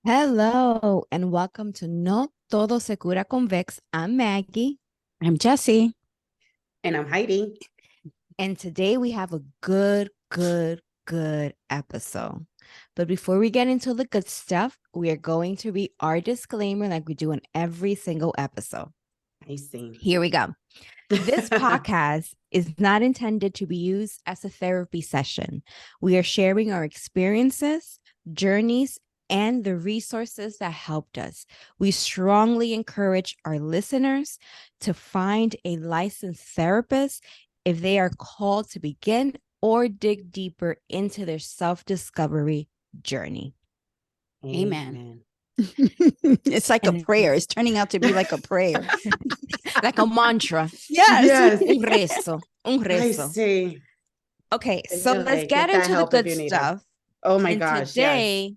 Hello and welcome to No Todo Se Cura con Vex. I'm Maggie. I'm Jessie. And I'm Heidi. And today we have a good episode. But before we get into the good stuff, we are going to read our disclaimer like we do in every single episode. I see. Here we go. This podcast is not intended to be used as a therapy session. We are sharing our experiences, journeys, and the resources that helped us. We strongly encourage our listeners to find a licensed therapist if they are called to begin or dig deeper into their self-discovery journey. Amen. It's like a prayer. It's turning out to be like a prayer. Like a mantra. Yes. Un rezo. I see. Okay, so let's get into the good stuff. Oh my and gosh. Today,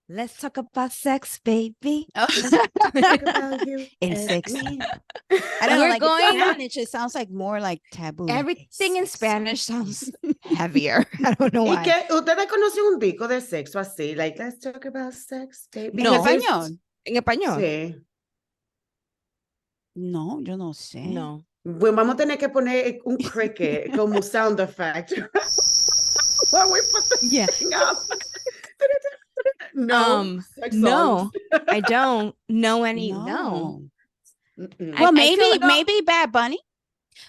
let's talk about sex, baby. Oh. Talk about you in and sex. me. I don't know, like going- in Spanish, it sounds like more like taboo. Everything in Spanish sounds heavier. I don't know ¿Y why. que ustedes conocen un disco de sexo así? Like, let's talk about sex, baby. No. Because Español. En español. Sí. No, yo no sé. No. Bueno, vamos a tener que poner un cricket como sound effect. When we put the Yeah. thing up. No. Sex No, songs. I don't know any. No. No. Mm-mm. Well, I feel like- maybe Bad Bunny.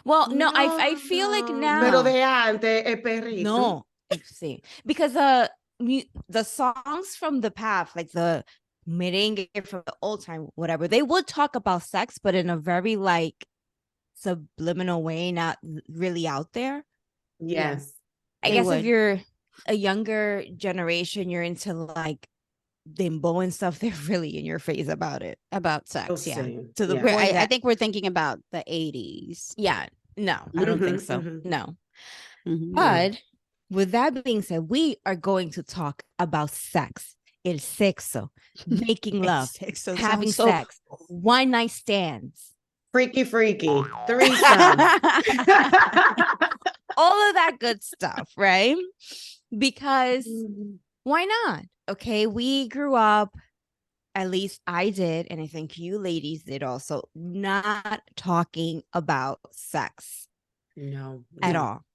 Well, no, I feel like now. Pero de antes, el perrito. No, see, because the songs from the past, like the merengue from the old time, whatever, they would talk about sex, but in a very like subliminal way, not really out there. Yes. I They guess would. if you're a younger generation, you're into like dimbo and stuff, they're really in your face about it. About sex, We'll yeah. see. To the Yeah. point I that, think we're thinking about the 80s. yeah, no, I don't think Mhm, so. mhm. No. Mhm. But with that being said, we are going to talk about sex, el sexo, making love, Sex, so having sounds so- sex, one night stands, Freaky. Threesome. all of that good stuff, right? Because why not? Okay, we grew up, at least I did, and I think you ladies did also, not talking about sex No. at no. all.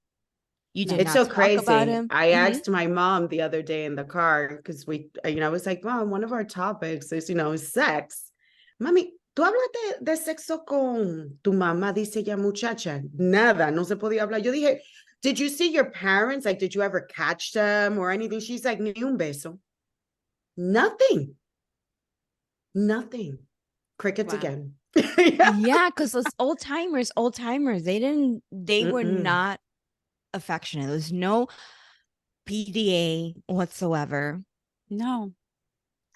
You No. did It's not so talk crazy. about him. I Mhm. asked my mom the other day in the car because I was like, Mom, one of our topics is, is sex. Mami, ¿tú hablas de sexo con tu mamá? Dice ella, muchacha. Nada, no se podía hablar. Yo dije, did you see your parents? Like, did you ever catch them or anything? She's like, ni un beso. Nothing. Crickets Wow. again. Yeah, because those old timers, they were Mm-mm. not affectionate. There's no PDA whatsoever. No.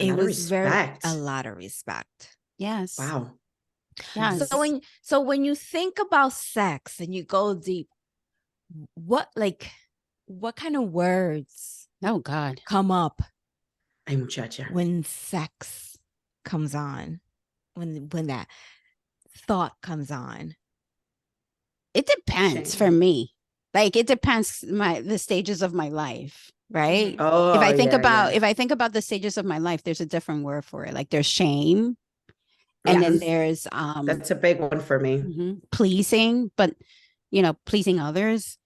A It lot of was respect. a lot of respect. Yes. Wow. Yes. So when you think about sex and you go deep, what kind of words Oh, God. come up Ay, muchacha. when sex comes on? When that thought comes on? It depends for Shame. me. Like it depends the stages of my life, right? Oh, if I think yeah. about the stages of my life, there's a different word for it. Like there's shame, and then Yes. there's That's a big one for me. pleasing, but pleasing others.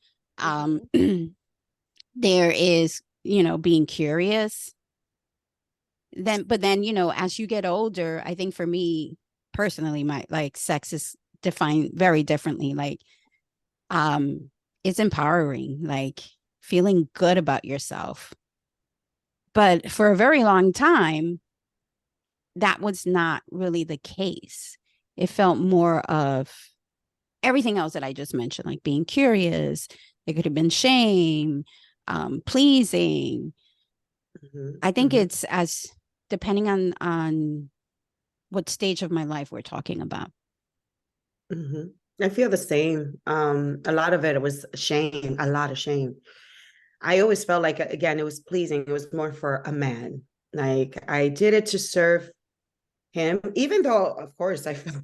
There is being curious. But then as you get older, I think for me personally, my like sex is defined very differently. Like it's empowering, like feeling good about yourself. But for a very long time, that was not really the case. It felt more of everything else that I just mentioned, like being curious. It could have been shame, pleasing. I think it's as depending on what stage of my life we're talking about. I feel the same. A lot of it was shame, a lot of shame. I always felt like, again, it was pleasing. It was more for a man. Like I did it to serve him, even though, of course, I felt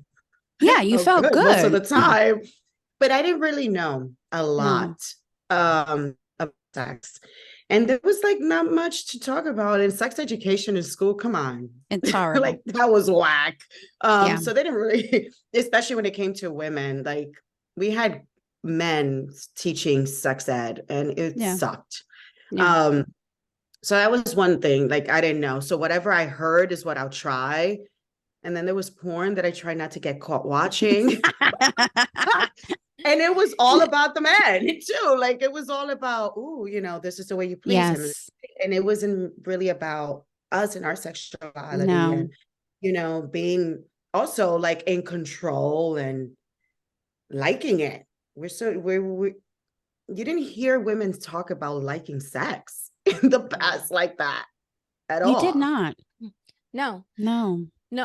you felt good most of the time, but I didn't really know a lot of sex. And there was like not much to talk about in sex education in school. Come on. It's horrible. Like that was whack. Yeah. So they didn't really, especially when it came to women, like we had men teaching sex ed and it sucked. Yeah. So that was one thing, like I didn't know. So whatever I heard is what I'll try. And then there was porn that I tried not to get caught watching. And it was all about the man too. Like it was all about, oh, you know, this is the way you please him. And it wasn't really about us and our sexuality and, you know, being also like in control and liking it. You didn't hear women talk about liking sex in the past like that at all. You did not. No,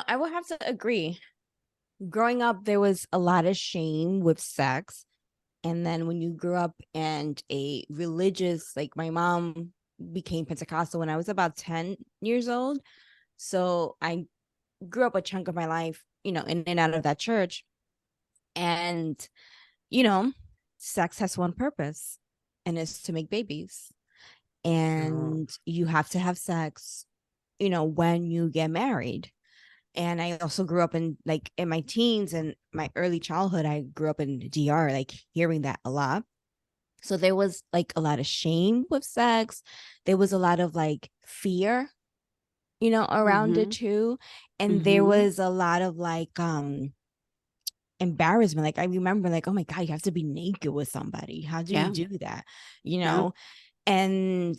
I will have to agree. Growing up, there was a lot of shame with sex. And then when you grew up and a religious, like my mom became Pentecostal when I was about 10 years old. So I grew up a chunk of my life, you know, in and out of that church. And, you know, sex has one purpose, and it's to make babies. And you have to have sex, you know, when you get married. And I also grew up in like in my teens and my early childhood, I grew up in DR, like hearing that a lot. So there was like a lot of shame with sex. There was a lot of like fear, you know, around it too. And there was a lot of like embarrassment. Like I remember like, oh my God, you have to be naked with somebody. How do you do that? You know? And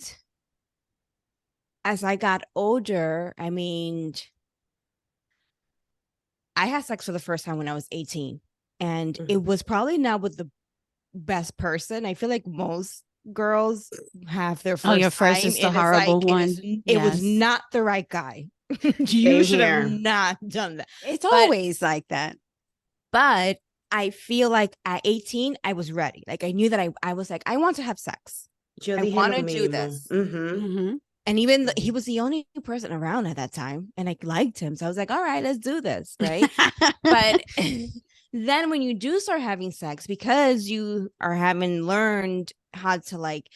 as I got older, I mean, I had sex for the first time when I was 18, and it was probably not with the best person. I feel like most girls have their first your first time, is the horrible one. It was not the right guy. You should have not done that. It's always like that. But I feel like at 18, I was ready. Like I knew that I was like, I want to have sex. I want to do this. And even he was the only person around at that time, and I liked him. So I was like, all right, let's do this, right? But then when you do start having sex, because you are having learned how to like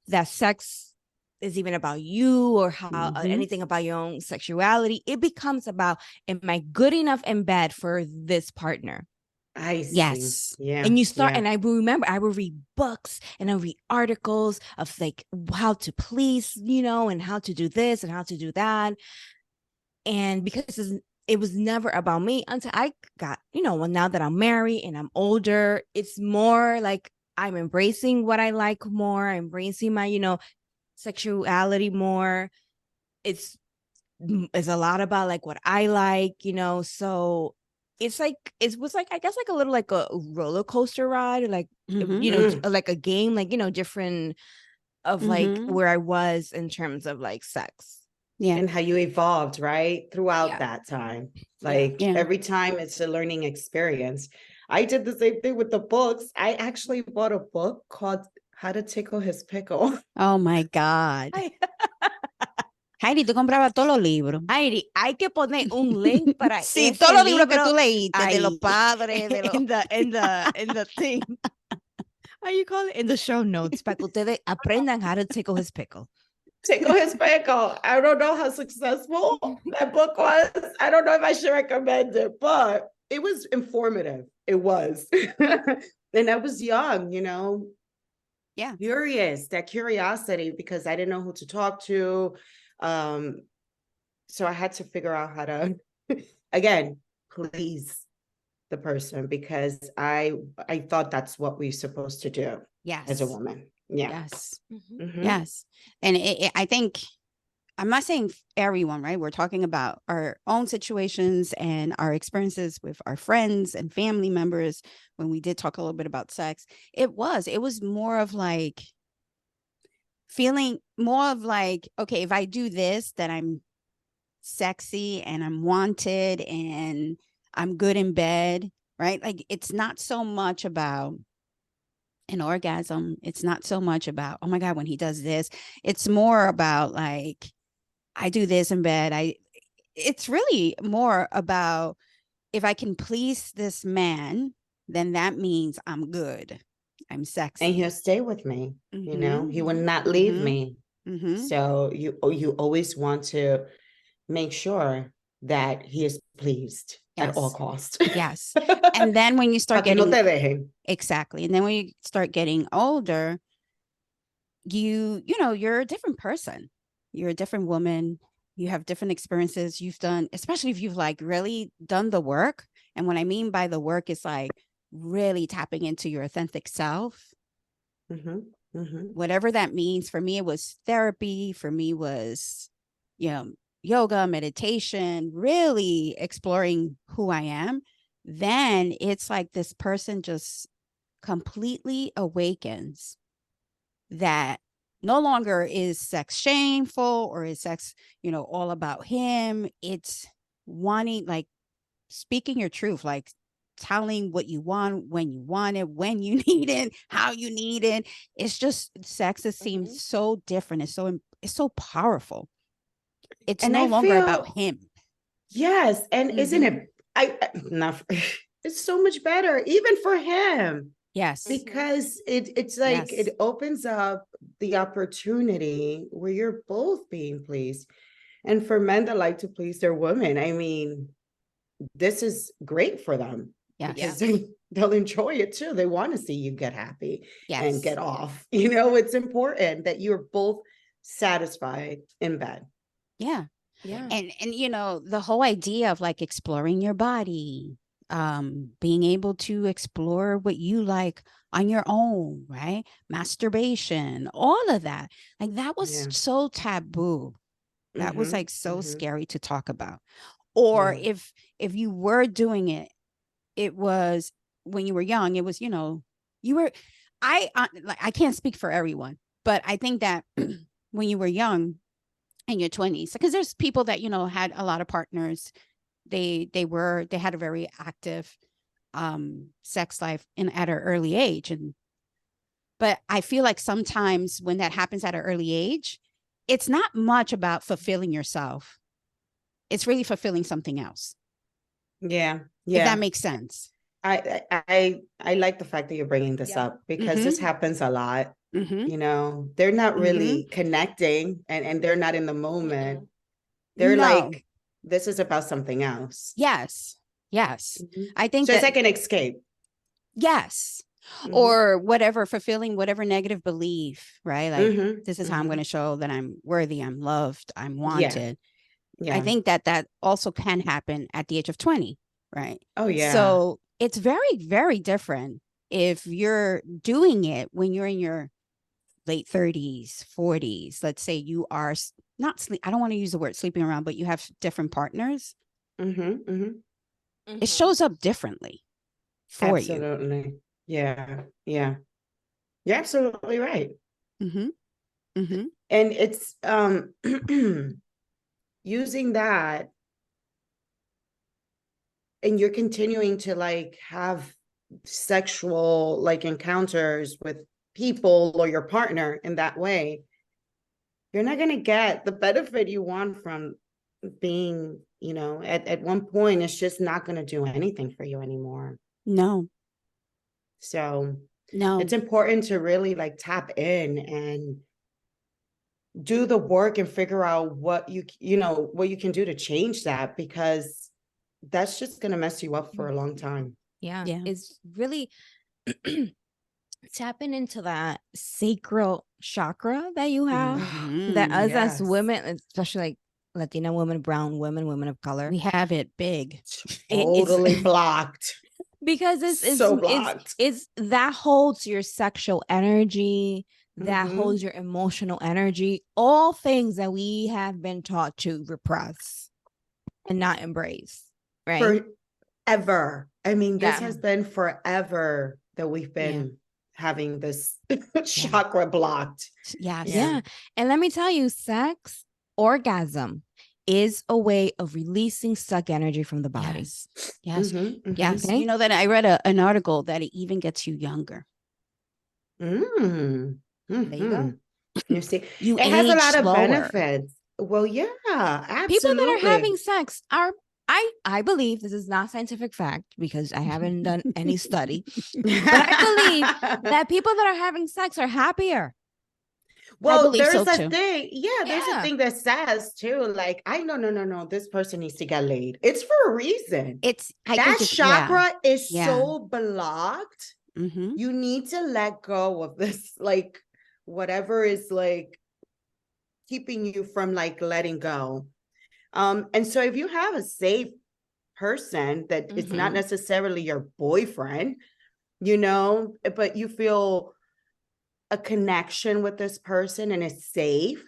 that sex is even about you or how anything about your own sexuality, it becomes about, am I good enough in bed for this partner? I see. Yes. Yeah. And you start, and I will remember, I will read books and I read articles of like how to please, you know, and how to do this and how to do that. And because it was never about me until I got, you know, well, now that I'm married and I'm older, it's more like I'm embracing what I like more, embracing my, you know, sexuality more. It's a lot about like what I like, you know, so it's like it was like I guess like a little like a roller coaster ride, like you know, like a game, like, you know, different of like where I was in terms of like sex. Yeah. And how you evolved, right? Throughout that time. Like every time it's a learning experience. I did the same thing with the books. I actually bought a book called How to Tickle His Pickle. Oh my God. Heidi, tú comprabas todos los libros. Heidi, hay que poner un link para sí, todos los libros que tú leíste de los padres, de los... in the thing. How you call it? In the show notes, para que ustedes aprendan how to tickle his pickle. Tickle his pickle. I don't know how successful that book was. I don't know if I should recommend it, but it was informative. It was. And I was young, you know. Yeah. Curious, that curiosity, because I didn't know who to talk to. So I had to figure out how to, again, please the person, because I thought that's what we're supposed to do as a woman. Yes. Yes. And I think, I'm not saying everyone, right? We're talking about our own situations and our experiences with our friends and family members. When we did talk a little bit about sex, it was more of like feeling more of like, okay, if I do this, then I'm sexy and I'm wanted and I'm good in bed, right? Like it's not so much about an orgasm. It's not so much about, oh my God, when he does this. It's more about like, I do this in bed. It's really more about, if I can please this man, then that means I'm good. I'm sexy. And he'll stay with me. You know, he will not leave me. Mm-hmm. So you always want to make sure that he is pleased at all Yes. costs. Yes. And then when you Pa start que no getting, te dejen. exactly. And then when you start getting older, you know, you're a different person. You're a different woman. You have different experiences you've done, especially if you've like really done the work. And what I mean by the work is like really tapping into your authentic self. Mm-hmm. Mm-hmm. Whatever that means. For me, it was therapy. For me was, you know, yoga, meditation, really exploring who I am. Then it's like this person just completely awakens that no longer is sex shameful or is sex, you know, all about him. It's wanting, like, speaking your truth, like telling what you want, when you want it, when you need it, how you need it. It's just sex. It seems so different. It's so powerful. It's And no I longer about feel, him. yes, and isn't Mhm. it? Not. It's so much better, even for him, Yes. because it's like Yes. it opens up the opportunity where you're both being pleased. And for men that like to please their women, I mean, this is great for them Yes. because they'll enjoy it too. They want to see you get happy and Yes. get off. You know, it's important that you're both satisfied in bed. Yeah. Yeah. And you know, the whole idea of like exploring your body, being able to explore what you like on your own, right? Masturbation, all of that. Like that was Yeah. so taboo. That was Mm-hmm. like so Mm-hmm. scary to talk about. Or Yeah. if you were doing it, it was when you were young, it was, you know, you were like I can't speak for everyone, but I think that when you were young in your 20s, because there's people that, you know, had a lot of partners. They had a very active sex life at an early age. But I feel like sometimes when that happens at an early age, it's not much about fulfilling yourself. It's really fulfilling something else. Yeah. If that Yeah. makes sense. I like the fact that you're bringing this up because this happens a lot. Mm-hmm. You know, they're not Mm-hmm. really connecting and they're not in the moment. They're No. like, this is about something else. Yes. Yes. Mhm. I think So it's that, like an escape. yes. Mhm. Or whatever, fulfilling whatever negative belief, right? Like, Mhm. this is how I'm going to show that I'm worthy, I'm loved, I'm Yeah. wanted. I Yeah. think that also can happen at the age of 20, right? Oh yeah. So it's very, very different if you're doing it when you're in your late 30s, 40s. Let's say you are not sleep. I don't want to use the word sleeping around, but you have different partners. Mhm. Mhm. It shows up differently for you. Absolutely. Yeah. Yeah. You're absolutely right. Mm-hmm. Mm-hmm. And it's using that and you're continuing to like have sexual like encounters with people or your partner in that way, you're not going to get the benefit you want from being, you know, at one point, it's just not going to do anything for you anymore. No. So No. it's important to really like tap in and do the work and figure out what you know, what you can do to change that, because that's just going to mess you up for a long time. Yeah. Yeah. It's really tapping into that sacral chakra that you have, that us as Yes. women, especially like Latina women, brown women, women of color, We have it big. it's Totally blocked. because So blocked. it's that holds your sexual energy, that Mhm. holds your emotional energy, all things that we have been taught to repress and not embrace, right? Forever. I mean, this Yeah. has been forever that we've been having this chakra blocked. Yes. Yeah. And let me tell you, sex, orgasm is a way of releasing stuck energy from the body. Yes. Yes. Mhm, mhm. Yes. Okay. You know that I read an article that it even gets you younger. Mm. There you go. Mhm. You see, You it has a age lot of slower. benefits. Well, yeah, People that are absolutely. having sex are, I believe, this is not scientific fact because I haven't done any study, but I believe that people that are having sex are happier. Well, believe so there's a too. thing. Yeah, there's a Yeah. thing that says too, like, no. This person needs to get laid. It's for a reason. I That think it's, yeah. chakra is Yeah. so blocked. Mm-hmm. You need to let go of this, like, whatever is like keeping you from like letting go. And so if you have a safe person that is not necessarily your boyfriend, you know, but you feel a connection with this person and it's safe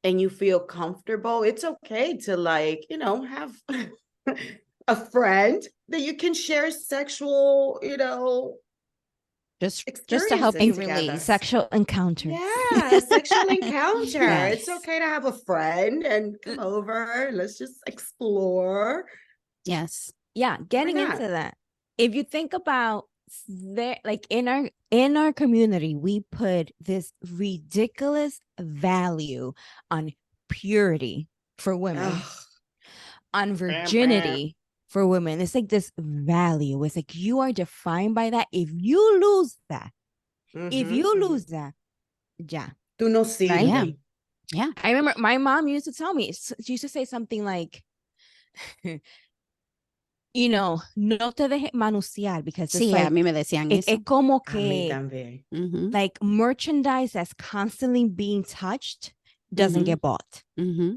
and you feel comfortable, it's okay to, like, you know, have a friend that you can share sexual, you know, just to help you experiences together. release. Sexual encounters. Yeah, a sexual encounter. Yes. It's okay to have a friend and come over. Let's just explore. Yes. Yeah, getting not? into that. If you think about there, like in our community, we put this ridiculous value on purity for women, Ugh. on virginity for women. It's like this value. It's like you are defined by that. If you lose that, yeah. Tú no sirves. Right? Yeah. Yeah. I remember my mom used to tell me, she used to say something like, you know, no te dejes manosear, because it's Sí, like, a mí me decían es eso. como A mí que también. Mm-hmm. like merchandise that's constantly being touched doesn't get bought. Mm-hmm.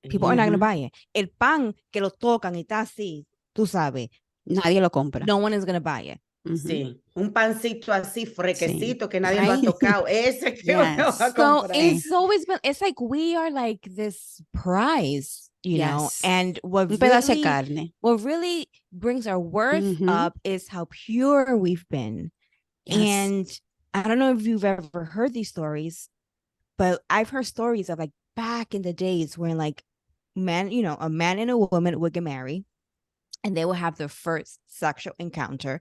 People are not going to buy it. El pan que lo tocan y está así, tú sabes, Nadie lo compra. no one is going to buy it. Sí, un pancito así frequecito que nadie lo ha Right? tocado. Ese que uno Yes. va a So comprar. it's always been, it's like we are like this prize, you know, Yes. and what Un pedazo de really, carne. what really brings our worth up is how pure we've been. Yes. And I don't know if you've ever heard these stories, but I've heard stories of like back in the days when like men, you know, a man and a woman would get married and they will have their first sexual encounter.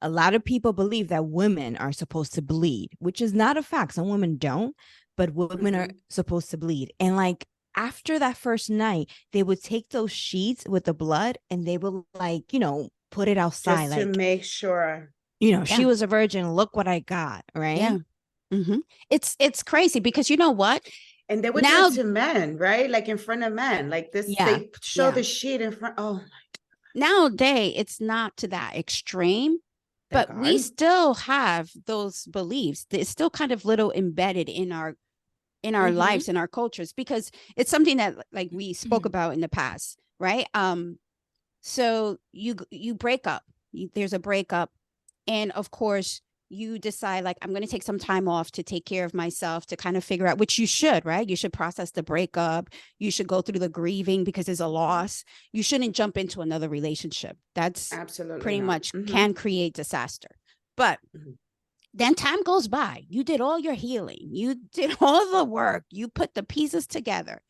A lot of people believe that women are supposed to bleed, which is not a fact. Some women don't, but women are supposed to bleed. And like after that first night, they would take those sheets with the blood and they would, like, you know, put it outside. Just like, to make sure. You know, she was a virgin. Look what I got. Right. Yeah. It's crazy because you know what? And they would do it to men, right? Like in front of men. Like this, they show the sheet in front. Oh my God. Nowadays, it's not to that extreme. But we still have those beliefs. It's still kind of little embedded in our lives, in our cultures, because it's something that like we spoke about in the past, right? So you break up. There's a breakup, and of course you decide like I'm going to take some time off to take care of myself, to kind of figure out, which you should, right? You should process the breakup. You should go through the grieving because there's a loss. You shouldn't jump into another relationship. That's absolutely pretty much can create disaster. But then time goes by. You did all your healing. You did all the work. You put the pieces together.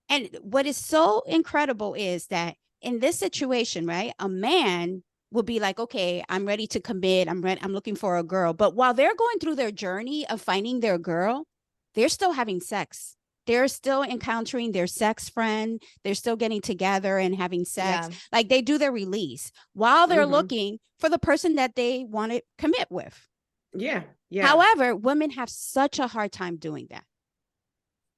And what is so incredible is that in this situation, right, a man will be like, okay, I'm ready to commit. I'm looking for a girl. But while they're going through their journey of finding their girl, they're still having sex. They're still encountering their sex friend. They're still getting together and having sex. Yeah. Like they do their release while they're looking for the person that they want to commit with. Yeah. Yeah. However, women have such a hard time doing that.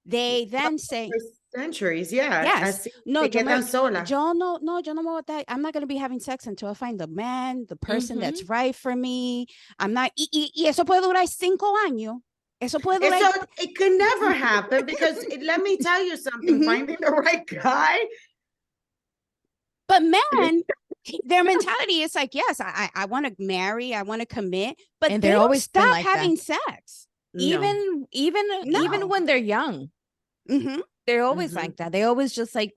They then say, centuries, yeah. Yes. No, yo no I'm not going to be having sex until I find the man, the person that's right for me. I'm not, y eso puede durar 5 años. Eso puede durar. It could never happen because let me tell you something, finding the right guy. But men, their mentality is like, yes, I want to marry, I want to commit, but and they always stop like having sex. Even when they're young. They're always like that. They always just like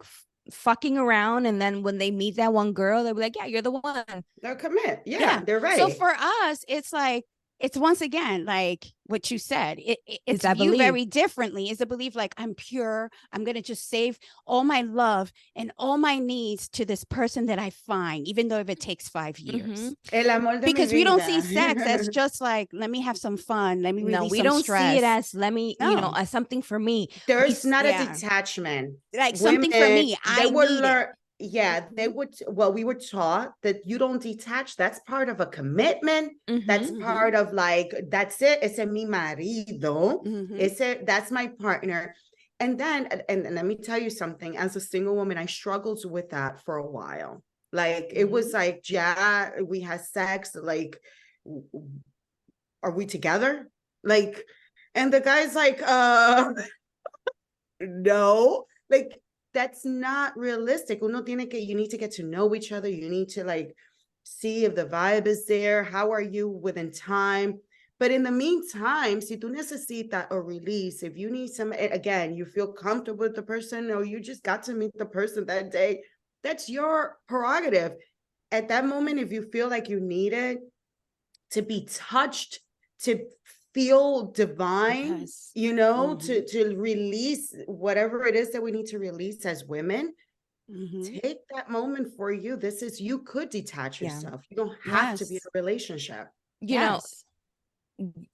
fucking around, and then when they meet that one girl, they'll be like, yeah, you're the one. They'll commit. Yeah, they're right. So for us, it's like, it's once again like what you said. It's viewed very differently. Is a belief like I'm pure. I'm gonna just save all my love and all my needs to this person that I find, even though if it takes 5 years. El amor de because mi we don't vida. see sex as just like let me have some fun. Let me release some stress. We don't see it as let me, you know, as something for me. There's not a detachment. Like something for me. I need it. yeah, they would, well, we were taught that you don't detach. That's part of a commitment. That's part of like, that's it. Ese es mi marido. That's my partner. And then, and let me tell you something, as a single woman, I struggled with that for a while. Like, it was like, yeah, we had sex, like, are we together? Like, and the guy's like, no, like, that's not realistic. Uno tiene que, you need to get to know each other. You need to like see if the vibe is there. How are you within time? But in the meantime, si tú necesitas a release, if you need some, again, you feel comfortable with the person, or you just got to meet the person that day, that's your prerogative. At that moment, if you feel like you need it to be touched, to feel divine, you know, to release whatever it is that we need to release as women, take that moment for you. This is, you could detach yourself. You don't have to be in a relationship. You know,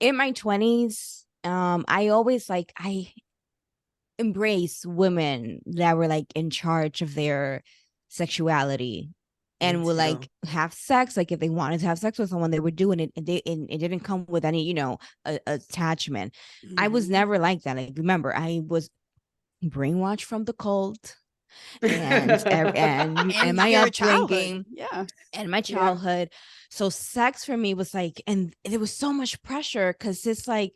in my 20s, I always like, I embrace women that were like in charge of their sexuality and would like have sex. Like if they wanted to have sex with someone, they were doing it, and it didn't come with any, you know, attachment. I was never like that. Like, remember, I was brainwashed from the cult and my upbringing, and my childhood. So sex for me was like, and there was so much pressure because it's like,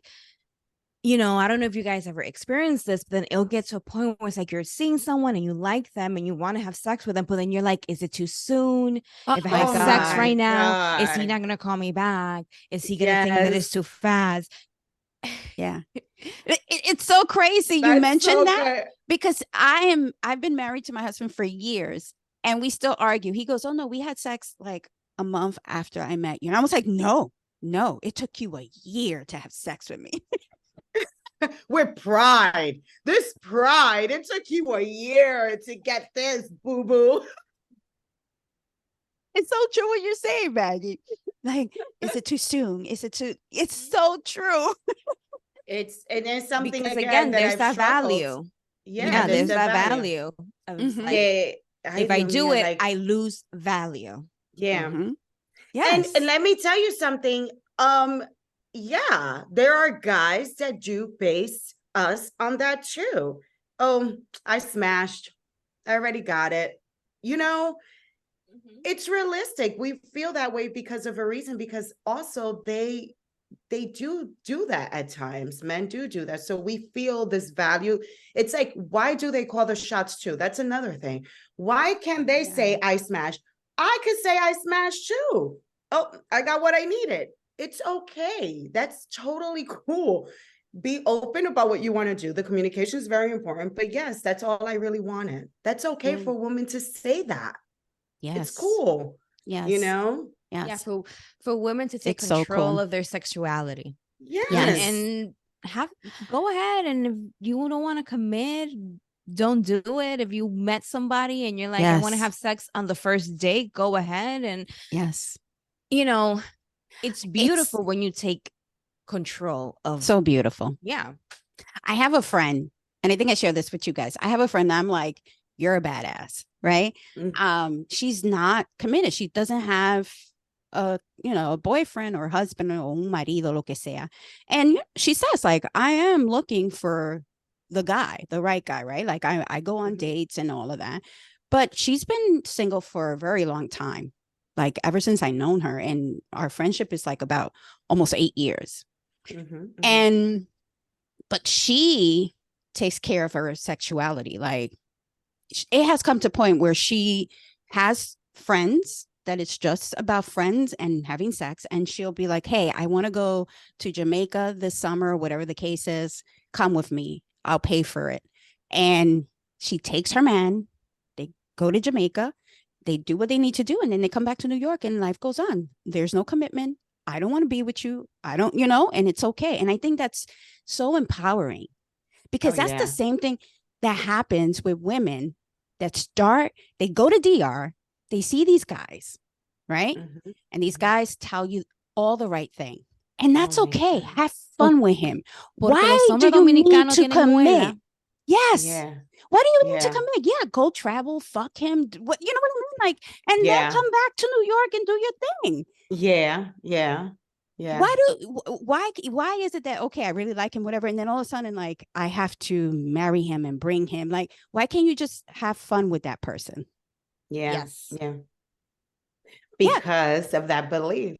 you know, I don't know if you guys ever experienced this, but then it'll get to a point where it's like you're seeing someone and you like them and you want to have sex with them, but then you're like, is it too soon? If I have sex right now, is he not going to call me back? Is he going to think that it's too fast? It's so crazy you mentioned that, because I've been married to my husband for years and we still argue. He goes, oh no, we had sex like a month after I met you. And I was like, no, it took you a year to have sex with me. With pride. This pride. It took you a year to get this, boo-boo. It's so true what you're saying, Maggie. Like, is it too soon? Is it too? It's so true. It's something, because again, there's that value. Yeah, there's that value. Like, if I do it, I lose value. Yeah. Yes. And let me tell you something. Yeah, there are guys that do base us on that too. Oh, I smashed. I already got it. You know, it's realistic. We feel that way because of a reason, because also they do that at times. Men do that. So we feel this value. It's like, why do they call the shots too? That's another thing. Why can't they say I smashed? I could say I smashed too. Oh, I got what I needed. It's okay. That's totally cool. Be open about what you want to do. The communication is very important, but yes, that's all I really wanted. That's okay for a woman to say that. It's cool. You know? Yeah, for women to take control of their sexuality. And go ahead, and if you don't want to commit, don't do it. If you met somebody and you're like, I want to have sex on the first date, go ahead. And you know, it's beautiful when you take control of. So beautiful. Yeah. I have a friend, and I think I share this with you guys. I have a friend that I'm like, you're a badass, right? She's not committed. She doesn't have a boyfriend or husband or un marido, lo que sea. And she says, like, I am looking for the right guy, right? Like I go on dates and all of that. But she's been single for a very long time, like ever since I known her. And our friendship is like about almost 8 years. But she takes care of her sexuality. Like, it has come to a point where she has friends that it's just about friends and having sex. And she'll be like, hey, I want to go to Jamaica this summer, whatever the case is, come with me. I'll pay for it. And she takes her man, they go to Jamaica, they do what they need to do. And then they come back to New York and life goes on. There's no commitment. I don't want to be with you. I don't, and it's okay. And I think that's so empowering, because that's the same thing that happens with women that they go to DR, they see these guys, right? And these guys tell you all the right thing. And that's okay. Have fun with him. Why do you need to commit? Yes. Yeah. Why do you need to Yeah. come back? Yeah, go travel, fuck him. What, you know what I mean? Like, and then Yeah. come back to New York and do your thing. Yeah. Yeah. Yeah. Why is it that, okay, I really like him, whatever, and then all of a sudden, like, I have to marry him and bring him? Like, why can't you just have fun with that person? Yeah. Yes. Yeah. Yeah. Because of that belief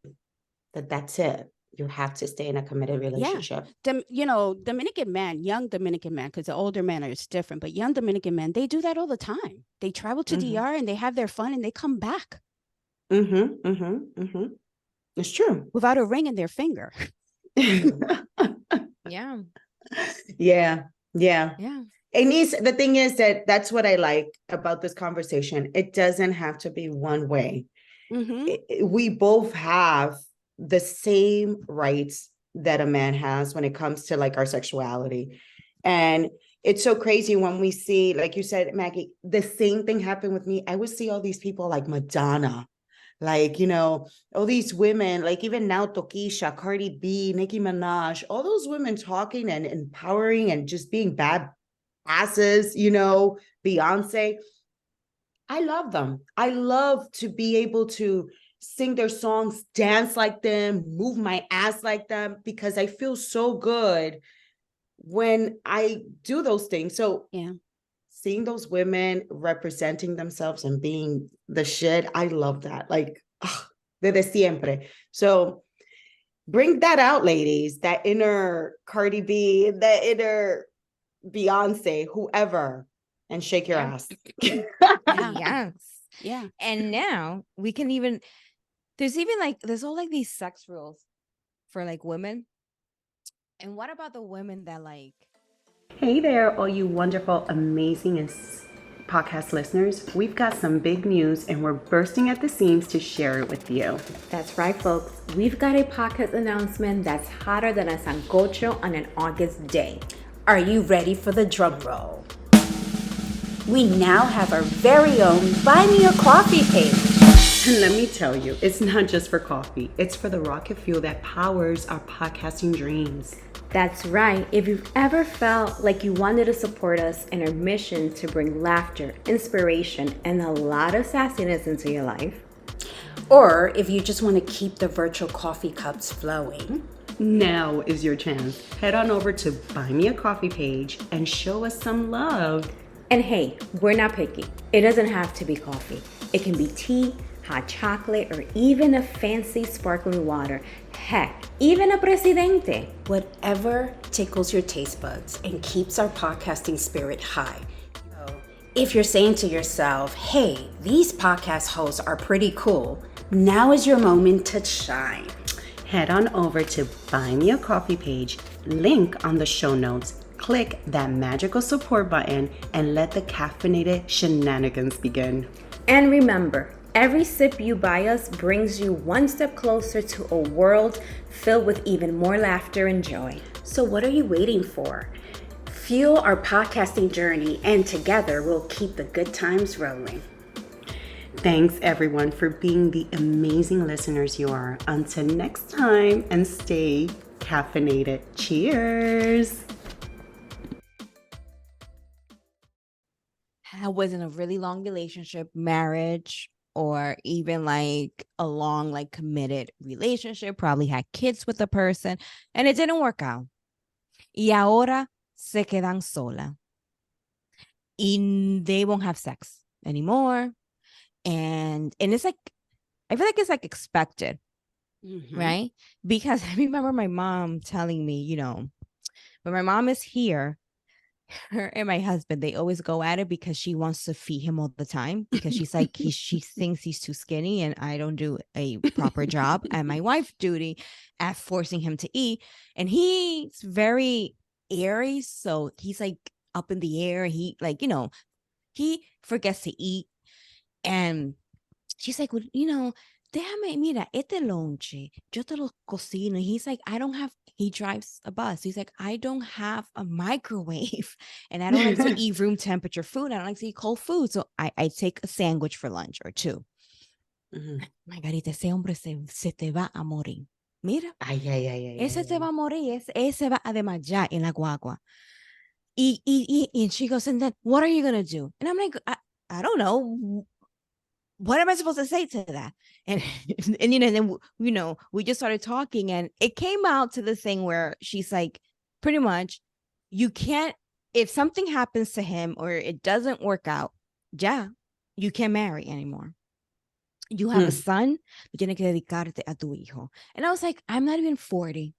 that that's it. You have to stay in a committed relationship. Dominican men, young Dominican men, because the older men are different, but young Dominican men, they do that all the time. They travel to Mhm. DR and they have their fun and they come back Mm-hmm. Mm-hmm. Mm-hmm. It's true. without a ring in their finger. Yeah. Yeah. Yeah. Yeah. It needs, the thing is that's what I like about this conversation. It doesn't have to be one way. Mm-hmm. We both have the same rights that a man has when it comes to like our sexuality. And it's so crazy when we see, like you said, Maggie, the same thing happened with me. I would see all these people like Madonna, like, all these women, like even now Tokisha, Cardi B, Nicki Minaj, all those women talking and empowering and just being bad asses, Beyonce. I love them. I love to be able to sing their songs, dance like them, move my ass like them, because I feel so good when I do those things. So Yeah. seeing those women representing themselves and being the shit, I love that. Like, desde siempre. So bring that out, ladies, that inner Cardi B, that inner Beyonce, whoever, and shake your Yeah. ass. Yeah. Yes. Yeah. And now we can there's all like these sex rules for like women. And what about the women that like, Hey there, all you wonderful, amazing podcast listeners. We've got some big news and we're bursting at the seams to share it with you. that's right, folks. We've got a podcast announcement that's hotter than a sancocho on an August day. Are you ready for the drum roll? We now have our very own Buy Me a Coffee page. And let me tell you, it's not just for coffee. It's for the rocket fuel that powers our podcasting dreams. That's right. If you've ever felt like you wanted to support us in our mission to bring laughter, inspiration, and a lot of sassiness into your life, Or if you just want to keep the virtual coffee cups flowing, now is your chance. Head on over to Buy Me a Coffee page and show us some love. and hey, we're not picky. It doesn't have to be coffee. It can be tea, hot chocolate, or even a fancy sparkling water. Heck, even a presidente. whatever tickles your taste buds and keeps our podcasting spirit high. If you're saying to yourself, hey, these podcast hosts are pretty cool, now is your moment to shine. Head on over to Buy Me a Coffee page, link on the show notes. Click that magical support button and let the caffeinated shenanigans begin. And remember, every sip you buy us brings you one step closer to a world filled with even more laughter and joy. So what are you waiting for? Fuel our podcasting journey, and together we'll keep the good times rolling. Thanks everyone for being the amazing listeners you are. Until next time, and stay caffeinated. Cheers. I was in a really long relationship, marriage, or even like a long, like committed relationship, probably had kids with the person, and it didn't work out. Y ahora se quedan sola. Y they won't have sex anymore. And it's like, I feel like it's like expected, right? Because I remember my mom telling me, when my mom is here, her and my husband, they always go at it because she wants to feed him all the time, because she's like, she thinks he's too skinny and I don't do a proper job at my wife's duty at forcing him to eat. And he's very airy, so he's like up in the air. He like, he forgets to eat. And she's like, well, déjame, mira, este lonche, yo te lo cocino. And he's like, he drives a bus. He's like, I don't have a microwave and I don't like to eat room temperature food. I don't like to eat cold food. So I take a sandwich for lunch or two. Margarita, ese hombre se te va a morir. Mira, ese se va a morir, ese va a desmayar en la guagua. And she goes, and then what are you going to do? And I'm like, I don't know. What am I supposed to say to that? And then we just started talking, and it came out to the thing where she's like, pretty much, you can't, if something happens to him or it doesn't work out, yeah, you can't marry anymore. You have a son, tú tienes que dedicarte a tu hijo. And I was like, I'm not even 40.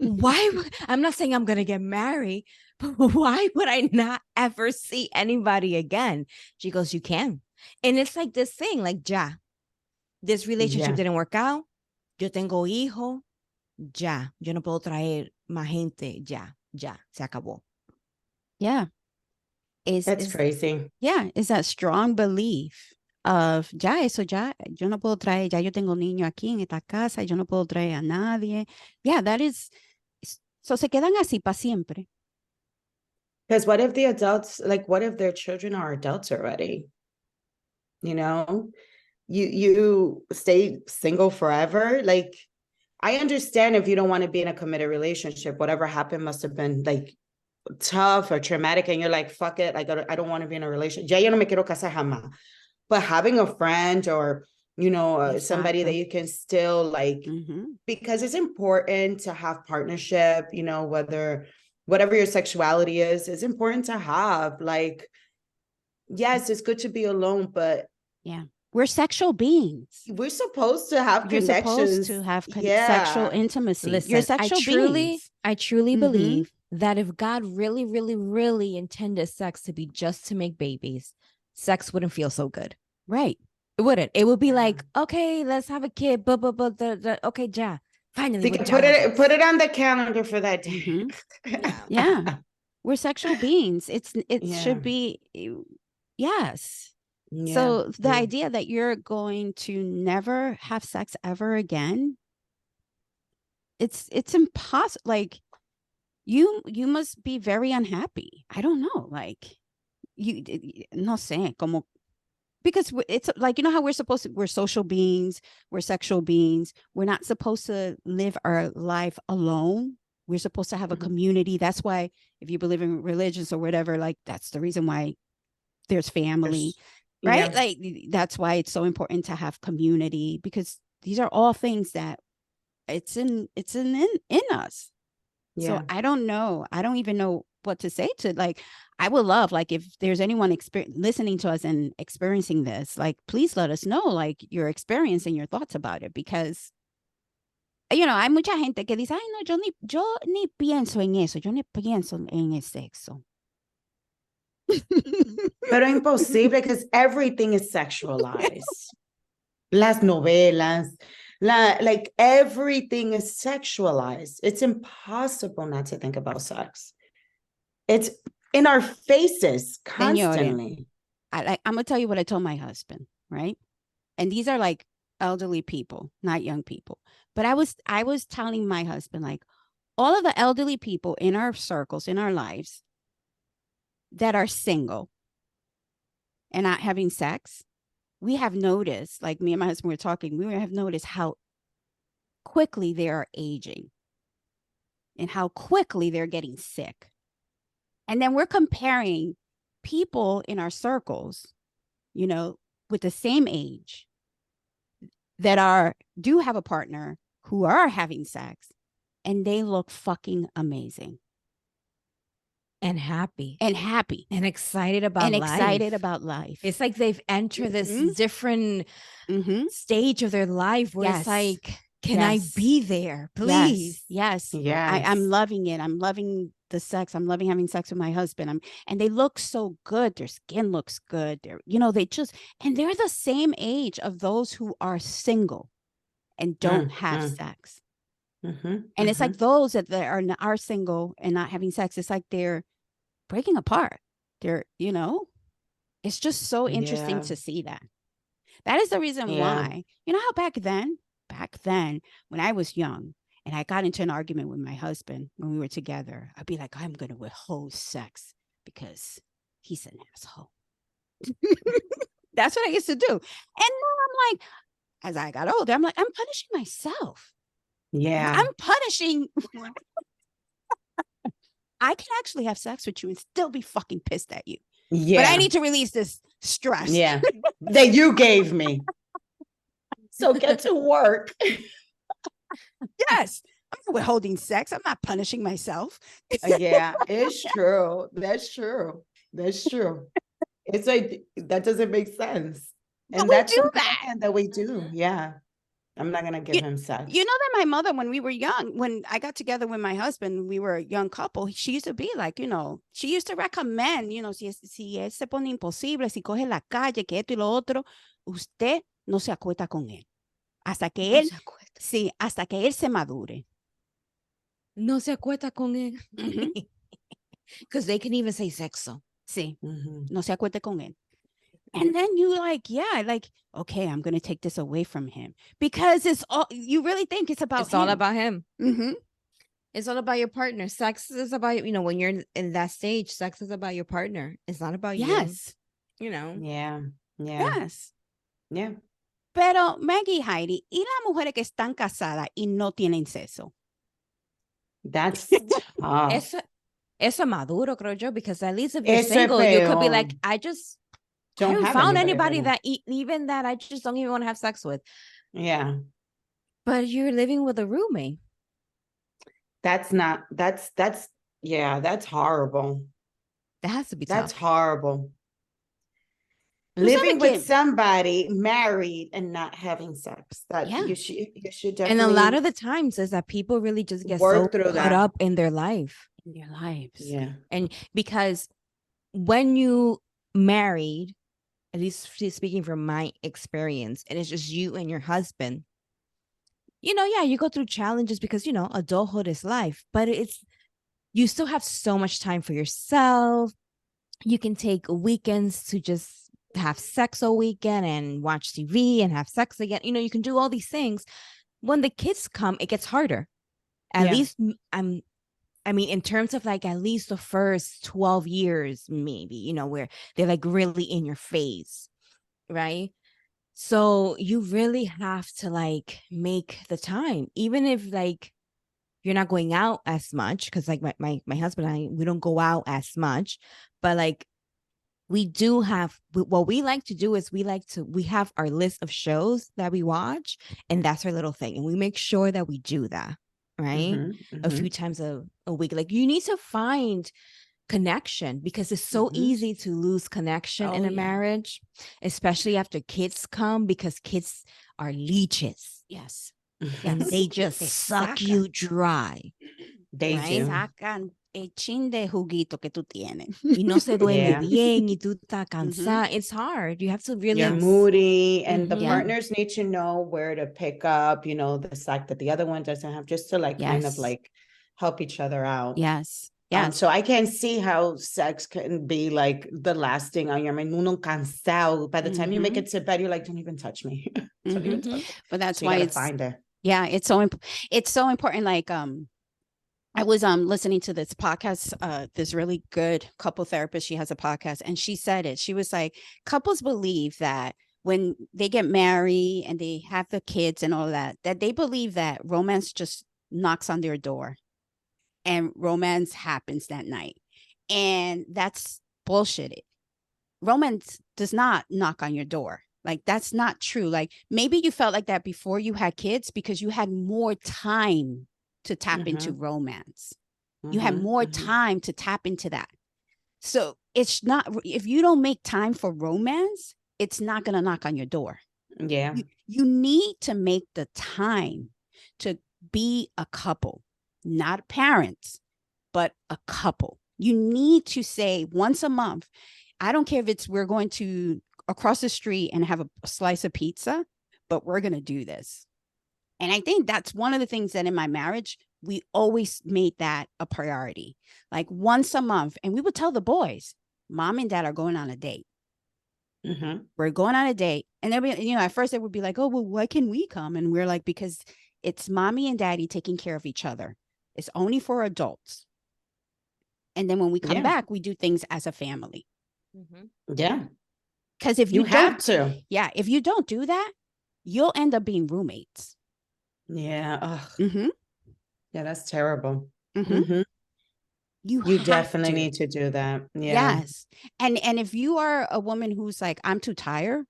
Why? I'm not saying I'm going to get married, but why would I not ever see anybody again? She goes, you can. And it's like this thing, like, ya, this relationship didn't work out. Yo tengo hijo. Ya, yo no puedo traer más gente. Ya, se acabó. Yeah. That's crazy. Yeah, it's that strong belief of ya, yo no puedo traer, ya yo tengo niño aquí en esta casa, yo no puedo traer a nadie. Yeah, that is, so se quedan así para siempre. Because what if the adults, like, what if their children are adults already? You know, you stay single forever. Like, I understand if you don't want to be in a committed relationship, whatever happened must have been like tough or traumatic, and you're like, fuck it, like, I don't want to be in a relationship. Ya yo no me quiero casar jamás. But having a friend or, somebody that you can still like, because it's important to have partnership, whatever your sexuality is, it's important to have, like, yes, it's good to be alone, but yeah, we're sexual beings. We're supposed to have You're connections. Supposed to have sexual intimacy. Listen, you're sexual beings. I truly believe that if God really, really, really intended sex to be just to make babies, sex wouldn't feel so good. Right. It wouldn't. It would be like, okay, let's have a kid. Okay, ja. Finally, put it on the calendar for that day. Yeah. We're sexual beings. It should be, yes. Yeah. So the idea that you're going to never have sex ever again, it's impossible. Like, you must be very unhappy. I don't know. Like, no sé, como, because it's like, how we're social beings, we're sexual beings. We're not supposed to live our life alone. We're supposed to have a community. That's why, if you believe in religions or whatever, like, that's the reason why there's family, right? Like, that's why it's so important to have community, because these are all things that it's in us. Yeah. So I don't know. I don't even know what to say to, like, I would love, like, if there's anyone listening to us and experiencing this, like, please let us know, like, your experience and your thoughts about it, because, hay mucha gente que dice, ay, no, yo ni pienso en eso, yo ni pienso en el sexo. Pero imposible, because everything is sexualized. Las novelas, like, everything is sexualized. It's impossible not to think about sex. It's in our faces constantly. I'm gonna tell you what I told my husband, right? And these are like elderly people, not young people. But I was telling my husband, like, all of the elderly people in our circles, in our lives, that are single and not having sex, we have noticed, like, me and my husband were talking, we have noticed how quickly they are aging and how quickly they're getting sick. And then we're comparing people in our circles, with the same age, that do have a partner, who are having sex, and they look fucking amazing. And happy. And excited about life. It's like they've entered this different stage of their life where it's like, can I be there, please? Yes. I'm loving it. I'm loving the sex. I'm loving having sex with my husband. And they look so good. Their skin looks good. They're the same age of those who are single and don't have sex. And it's like those that are single and not having sex, it's like they're breaking apart. They're, it's just so interesting to see that. That is the reason why, how back then, when I was young and I got into an argument with my husband when we were together, I'd be like, I'm going to withhold sex because he's an asshole. That's what I used to do. And now I'm like, as I got older, I'm like, I'm punishing myself. Yeah. I'm punishing. I can actually have sex with you and still be fucking pissed at you. Yeah. But I need to release this stress. Yeah. That you gave me. So get to work. Yes. I'm not withholding sex. I'm not punishing myself. Yeah, it's true. That's true. That's true. It's like that doesn't make sense. But And we that's do something that. again that we do. Yeah. I'm not gonna give him sex. You know that my mother, when we were young, when I got together with my husband, we were a young couple, she used to be like, she used to recommend, si él se pone imposible, si coge la calle, que esto y lo otro, usted no se acuesta con él. Hasta que él, sí, hasta que él se madure. No se acuesta con él. Because they can even say sexo. Sí, Mhm. no se acueste con él. And then you okay, I'm going to take this away from him because it's all, you really think it's about It's him. all about him. Mm-hmm. It's all about your partner. Sex is about, when you're in that stage, sex is about your partner. It's not about Yes. you. Yeah. Yeah. Yes. Yeah. Pero Maggie y Heidi, ¿y las mujeres que están casadas y no tienen sexo? That's tough. Eso maduro, creo yo, because at least if you're Eso es single, you could be peor. like, I Don't haven't have found anybody anybody right now. that even that I just don't even want to have sex with. Yeah. But you're living with a roommate. That's horrible. That has to be That's tough. horrible. Tú Living sabes with que- somebody married and not having sex. That Yeah. you should And definitely a lot of the times is that people really just get so work through caught that. up in their life. in their lives. Yeah. And because when you married, at least speaking from my experience, and it's just you and your husband, you go through challenges because, adulthood is life, but you still have so much time for yourself. You can take weekends to just have sex all weekend and watch TV and have sex again. You can do all these things. When the kids come, it gets harder. At least in terms of like at least the first 12 years, maybe, where they're like really in your face, right? So you really have to like make the time, even if like you're not going out as much, because like my husband and I, we don't go out as much, but like we do have, what we like to do is we have our list of shows that we watch, and that's our little thing, and we make sure that we do that, right? Mhm, A mhm. few times a week. Like you need to find connection because it's so easy to lose connection in a marriage, especially after kids come, because kids are leeches. Yes. And they just suck you dry. They right? do. Sacan el chin de juguito que tú tienes. Y no se duerme Yeah. bien y tú estás cansada. It's hard. You have to really You're moody, and the Mhm. partners need to know where to pick up, the slack that the other one doesn't have, just to like kind of Yes. like help each other out. Yes. Yes. So I can see how sex can be like the last thing on your mind. Uno cansado. By the time you make it to bed, you're like, don't even touch me. Don't even touch me. But that's So you why gotta it's find it. yeah, it's so important. Like I was listening to this podcast, this really good couple therapist. She has a podcast, and she said it. She was like, couples believe that when they get married and they have the kids and all that they believe that romance just knocks on their door and romance happens that night. And that's bullshit. Romance does not knock on your door. Like, that's not true. Like, maybe you felt like that before you had kids because you had more time to tap into romance. You had more time to tap into that. So it's not, if you don't make time for romance, it's not going to knock on your door. Yeah. You need to make the time to be a couple, not parents, but a couple. You need to say once a month, I don't care if it's we're going to across the street and have a slice of pizza, but we're going to do this. And I think that's one of the things that in my marriage, we always made that a priority, like once a month. And we would tell the boys, mom and dad are going on a date. We're going on a date. And they'll be, at first they would be like, oh, well, why can we come? And we're like, because it's mommy and daddy taking care of each other. It's only for adults. And then when we come back, we do things as a family. Yeah. Because if you have to. Yeah. If you don't do that, you'll end up being roommates. Yeah. Yeah, that's terrible. You have definitely to. need to do that. Yeah. Yes. And if you are a woman who's like, I'm too tired,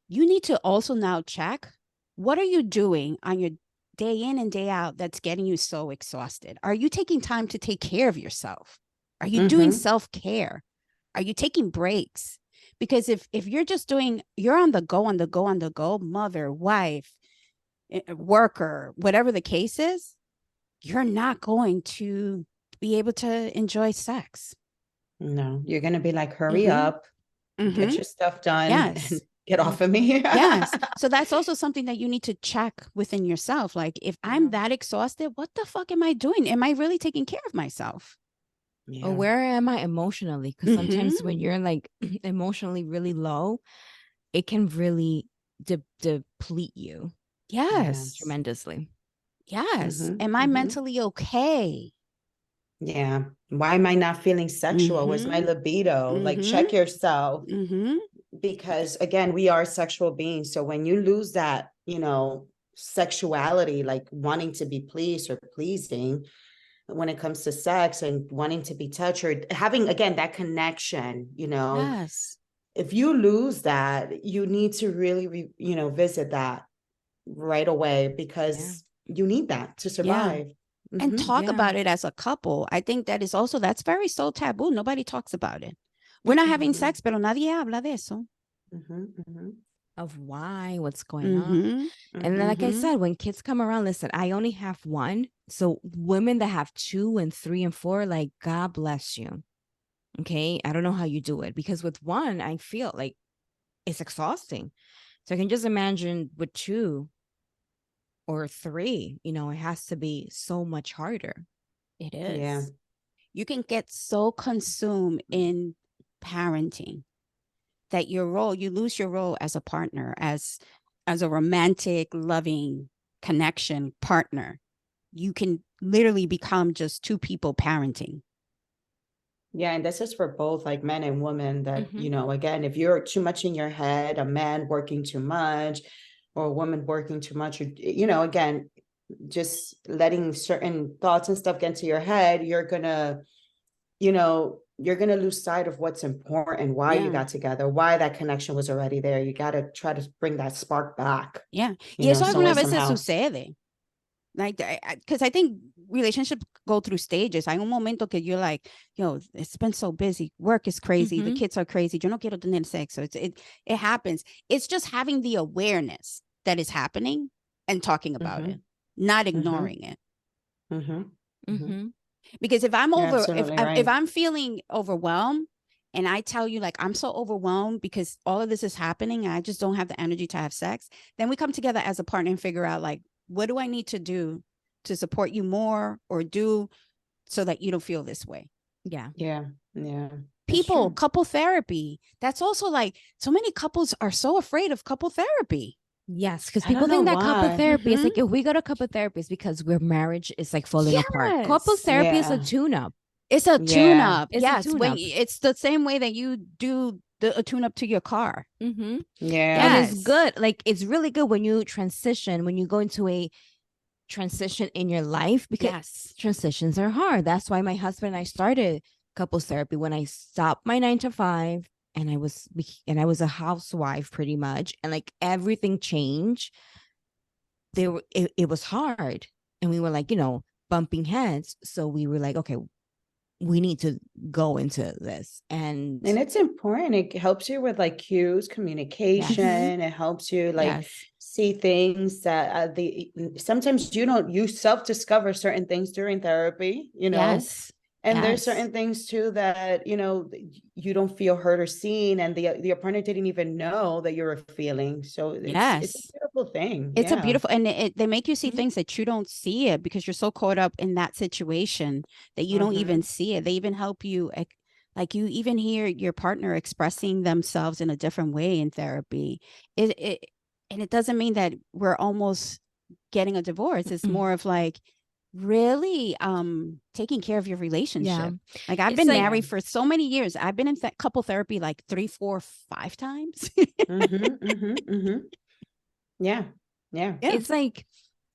you need to also now check, what are you doing on your day in and day out that's getting you so exhausted? Are you taking time to take care of yourself? Are you doing self-care? Are you taking breaks? Because if you're just doing, you're on the go, mother, wife, worker, whatever the case is, you're not going to be able to enjoy sex. No, you're going to be like, hurry up, get your stuff done, Yes. and get off of me. Yes. So that's also something that you need to check within yourself. Like, if I'm that exhausted, what the fuck am I doing? Am I really taking care of myself? Yeah. Or where am I emotionally? Because sometimes when you're like emotionally really low, it can really deplete you Yes. tremendously. Yes. Am I mentally okay? Yeah. Why am I not feeling sexual? Where's my libido? Like, check yourself. Because again, we are sexual beings. So when you lose that, you know, sexuality, like wanting to be pleased or pleasing when it comes to sex and wanting to be touched or having, again, that connection, you know, Yes. if you lose that, you need to really, you know, visit that right away, because you need that to survive. And talk about it as a couple. I think that is also, that's very so taboo. Nobody talks about it. We're not having sex, pero nadie habla de eso. Of why, what's going on. And then, like I said, when kids come around, listen, I only have one. So women that have 2 and 3 and 4, like, God bless you. Okay. I don't know how you do it, because with one, I feel like it's exhausting. So I can just imagine with 2 or 3, you know, it has to be so much harder. It is. Yeah. You can get so consumed in parenting that you lose your role as a partner, as a romantic, loving connection partner. You can literally become just 2 people parenting. Yeah, and this is for both, like, men and women, that, you know, again, if you're too much in your head, a man working too much or a woman working too much, or, you know, again, just letting certain thoughts and stuff get into your head, you're gonna, you know, you're gonna lose sight of what's important, why you got together, why that connection was already there. You got to try to bring that spark back. Yeah. You Y eso know, alguna some way, veces somehow. sucede. Like, because I think relationships go through stages. Hay un momento que you're like, yo, it's been so busy. Work is crazy. The kids are crazy. Yo no quiero tener sexo. It happens. It's just having the awareness that is happening and talking about it, not ignoring it. Because if I'm if I'm feeling overwhelmed and I tell you, like, I'm so overwhelmed because all of this is happening and I just don't have the energy to have sex, then we come together as a partner and figure out, like, what do I need to do to support you more or do so that you don't feel this way? Yeah. People, couple therapy. That's also, like, so many couples are so afraid of couple therapy. Yes, because people think that couple therapy is like, if we go to couple therapy, it's because our marriage is like falling apart. Couple therapy is a tune-up. It's a tune-up. It's yes, a tune-up. when it's the same way that you do a tune-up to your car. Yeah. And it's good. Like, it's really good when you transition, when you go into a transition in your life, because transitions are hard. That's why my husband and I started couples therapy when I stopped my 9 to 5 and I was a housewife pretty much, and like everything changed. It was hard, and we were like, you know, bumping heads. So we were like, okay, we need to go into this. And it's important. It helps you with, like, cues, communication. It helps you, like, see things that sometimes you self-discover certain things during therapy, you know. And there's certain things too that, you know, you don't feel heard or seen, and the partner didn't even know that you were feeling. So it's a beautiful thing. It's a beautiful, and they make you see things that you don't see it because you're so caught up in that situation that you don't even see it. They even help you, like, you even hear your partner expressing themselves in a different way in therapy. And it doesn't mean that we're almost getting a divorce. It's more of like, really taking care of your relationship. Like, I've been married for so many years. I've been in couple therapy like 3, 4, 5 times. Yeah. It's like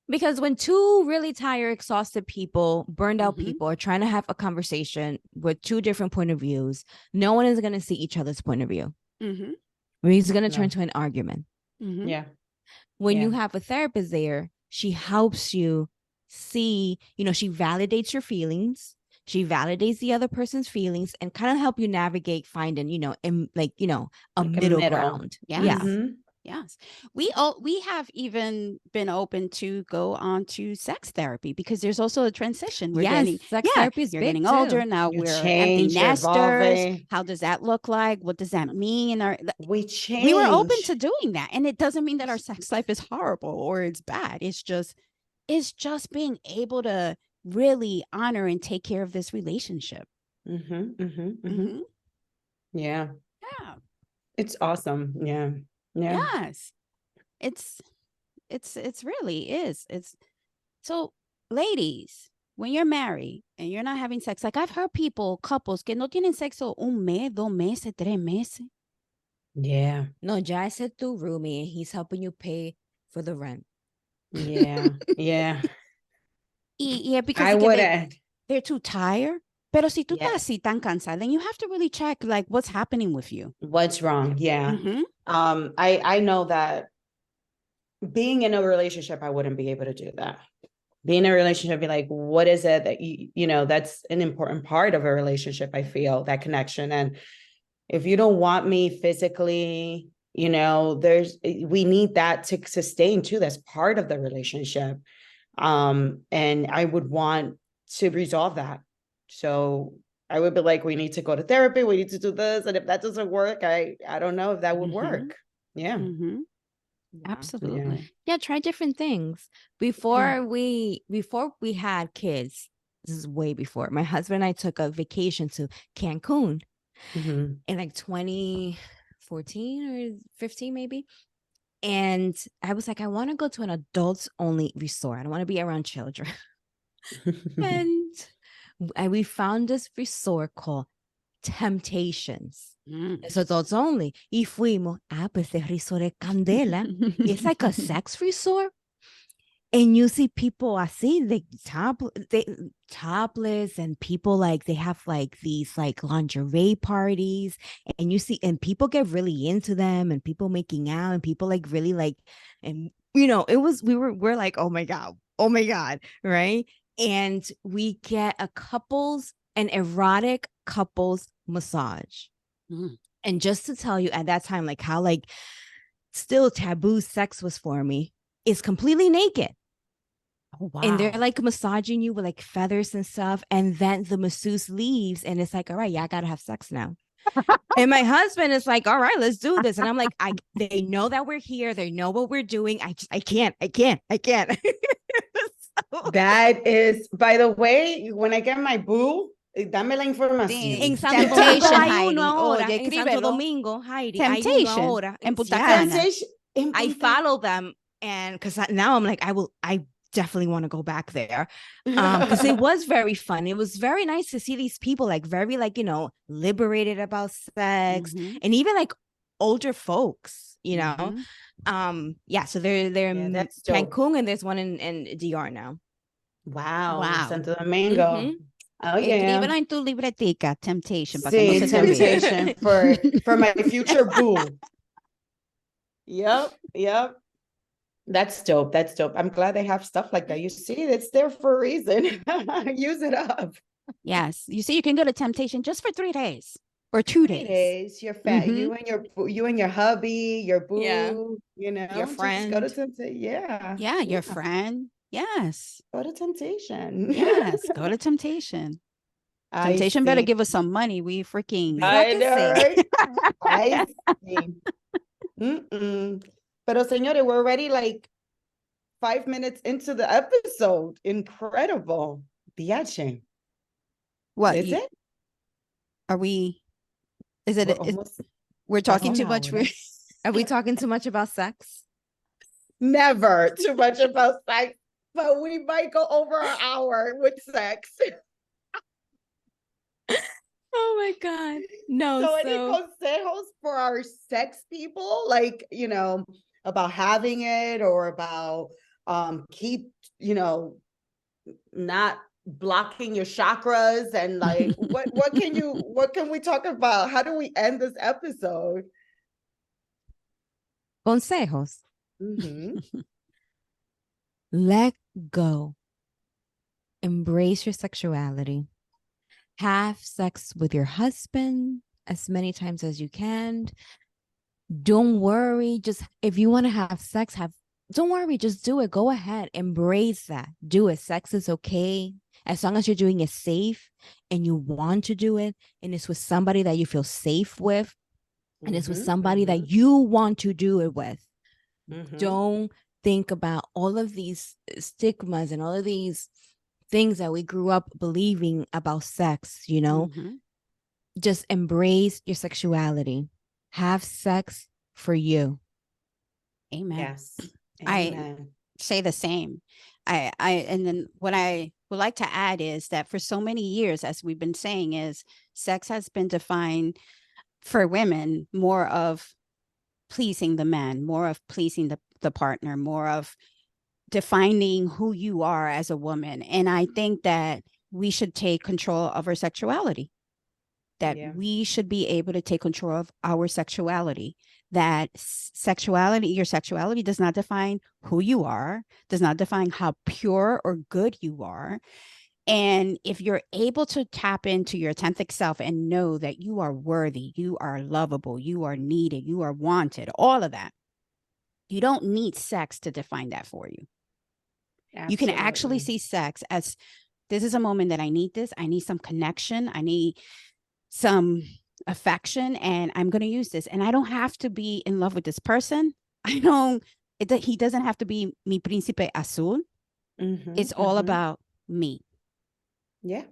Because when two really tired, exhausted people, burned out Mhm. people are trying to have a conversation with two different point of views, no one is going to see each other's point of view. Mm-hmm. It's going to No. turn to an argument. Mm-hmm. Yeah. When you Yeah. have a therapist there, she helps you see, she validates your feelings. She validates the other person's feelings and kind of help you navigate finding, a Like a middle middle. ground. Yes. Yeah. Mhm. Yes. We have even been open to go on to sex therapy because there's also a transition. We're getting sex therapy is you're big getting too. older now. You We're empty change, you're nesters. evolving. How does that look like? What does that mean? We change. We were open to doing that, and it doesn't mean that our sex life is horrible or it's bad. It's just being able to really honor and take care of this relationship. Mm-hmm, mm-hmm, mm-hmm. Mm-hmm. Yeah. Yeah. It's awesome. Yeah. Yeah. Yes. It's really is. It's so, ladies, when you're married and you're not having sex, like I've heard couples que no tienen sexo un mes, 2 meses, 3 meses. Yeah. No, Jai said through roomie and he's helping you pay for the rent. Yeah. Yeah. Yeah, because I wouldn't. they're too tired. Pero si tú estás Yes. así tan cansada, then you have to really check like what's happening with you. What's wrong? Yeah. Mm-hmm. I know that being in a relationship, I wouldn't be able to do that. Being in a relationship, be like, what is it that that's an important part of a relationship. I feel that connection. And if you don't want me physically, we need that to sustain too. That's part of the relationship. And I would want to resolve that. So I would be like, we need to go to therapy. We need to do this. And if that doesn't work, I don't know if that would work. Yeah. Mm-hmm. Yeah. Absolutely. Yeah, try different things. Before we had kids, this is way before, my husband and I took a vacation to Cancun Mhm. in like 2014 or 15 maybe. And I was like, I want to go to an adults only resort. I don't want to be around children. And we found this resort called Temptations. It's adults only. Y fuimos, pues the resort es candela. It's like a sex resort. And you see people así, they topless, and people like they have like these like lingerie parties, and you see, and people get really into them, and people making out, and people like really like, and we're like, oh my god, right? And we get an erotic couples massage. And just to tell you at that time, like how like still taboo sex was for me, is completely naked. Oh, wow. And they're like massaging you with like feathers and stuff. And then the masseuse leaves and it's like, all right, yeah, I gotta have sex now. And my husband is like, all right, let's do this. And I'm like, they know that we're here. They know what we're doing. I can't. So, That is, by the way, when I get my boo, dame la información. en Santo Temptation, Domingo hay Heidi. uno ahora. Oye, En Santo escríbelo. Domingo, Heidi, hay uno Temptation. ahora. En Punta Yes. Cana. Temptation in I Punta- follow them, and because now I'm like, I definitely want to go back there, because it was very fun. It was very nice to see these people like very like liberated about sex, Mhm. and even like older folks, Mhm. yeah. So they're in that's dope. Cancun, and there's one in DR now. Wow. Santo Domingo. Mhm. Oh yeah. Escríbelo en tu libretica, Temptation. para que Sí, no se te olvide. temptation for my future boo. Yep. That's dope. I'm glad they have stuff like that. You see, it's there for a reason. Use it up. Yes. You see, you can go to Temptation just for 3 days or 2 days. 3 days. You're fat. Mhm. You and your hubby, your boo. Yeah. Your friend. Just go to temptation. Yeah. Yeah, your friend. Yes. Go to temptation. Yes. Go to Temptation. Temptation better give us some money. We freaking. I can know, say. right? I see. Pero señores, we're already like 5 minutes into the episode. Incredible. Biache. What? Is it? Are we? Is it? We're talking too much. Are we talking too much about sex? Never too much about sex, but we might go over an hour with sex. Oh my God. No. So any consejos for our sex people, like, about having it or about keep, not blocking your chakras, and like, what can we talk about? How do we end this episode? Consejos. Let go. Embrace your sexuality. Have sex with your husband as many times as you can. Don't worry. Just if you want to have sex, don't worry. Just do it. Go ahead. Embrace that. Do it. Sex is okay. As long as you're doing it safe and you want to do it, and it's with somebody that you feel safe with, and it's with somebody that you want to do it with. Don't think about all of these stigmas and all of these things that we grew up believing about sex, Just embrace your sexuality. Have sex for you. Amen. Yes. Amen. I say the same. And then what I would like to add is that for so many years, as we've been saying, is sex has been defined for women more of pleasing the man, more of pleasing the partner, more of defining who you are as a woman. And I think that we should take control of our sexuality, that we should be able to take control of our sexuality, that your sexuality does not define who you are, does not define how pure or good you are. And if you're able to tap into your authentic self and know that you are worthy, you are lovable, you are needed, you are wanted, all of that, you don't need sex to define that for you. Absolutely. You can actually see sex as, this is a moment that I need this. I need some connection. I need some affection, and I'm going to use this. And I don't have to be in love with this person. He doesn't have to be mi príncipe azul. It's all about me. Yeah.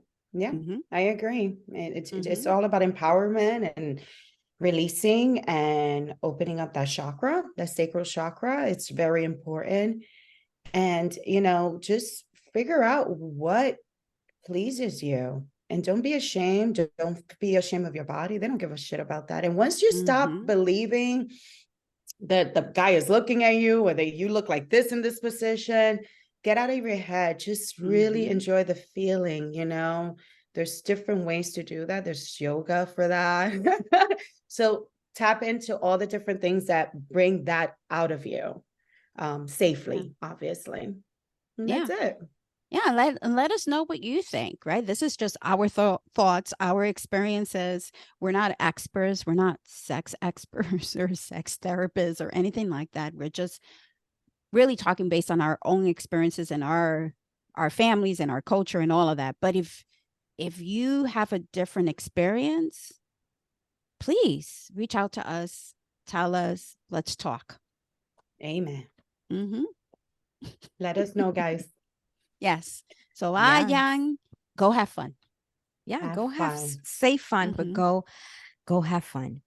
I agree. It's all about empowerment and releasing and opening up that chakra, that sacral chakra. It's very important. And, just figure out what pleases you, and don't be ashamed. Don't be ashamed of your body. They don't give a shit about that. And once you stop believing that the guy is looking at you, or that you look like this in this position, get out of your head. Just really enjoy the feeling. There's different ways to do that. There's yoga for that. So tap into all the different things that bring that out of you, safely, obviously. And that's it. Yeah, let us know what you think, right? This is just our thoughts, our experiences. We're not experts. We're not sex experts or sex therapists or anything like that. We're just really talking based on our own experiences and our families and our culture and all of that. But if you have a different experience, please reach out to us. Tell us. Let's talk. Amen. Let us know, guys. Yes. So vayan, go have fun. Yeah, go have safe fun, but go have fun.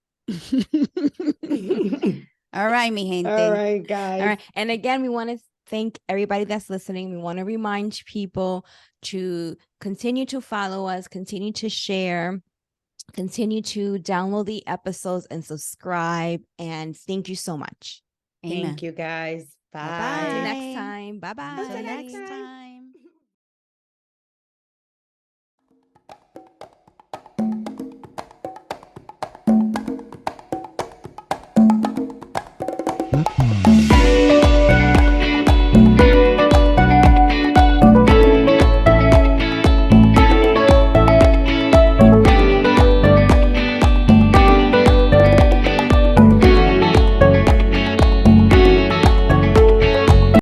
All right, mi gente. All right, guys. All right. And again, we want to thank everybody that's listening. We want to remind people to continue to follow us, continue to share, continue to download the episodes and subscribe. And thank you so much. Amen. Thank you, guys. Bye. Bye-bye. Until next time. Bye-bye. Until next time. Bye.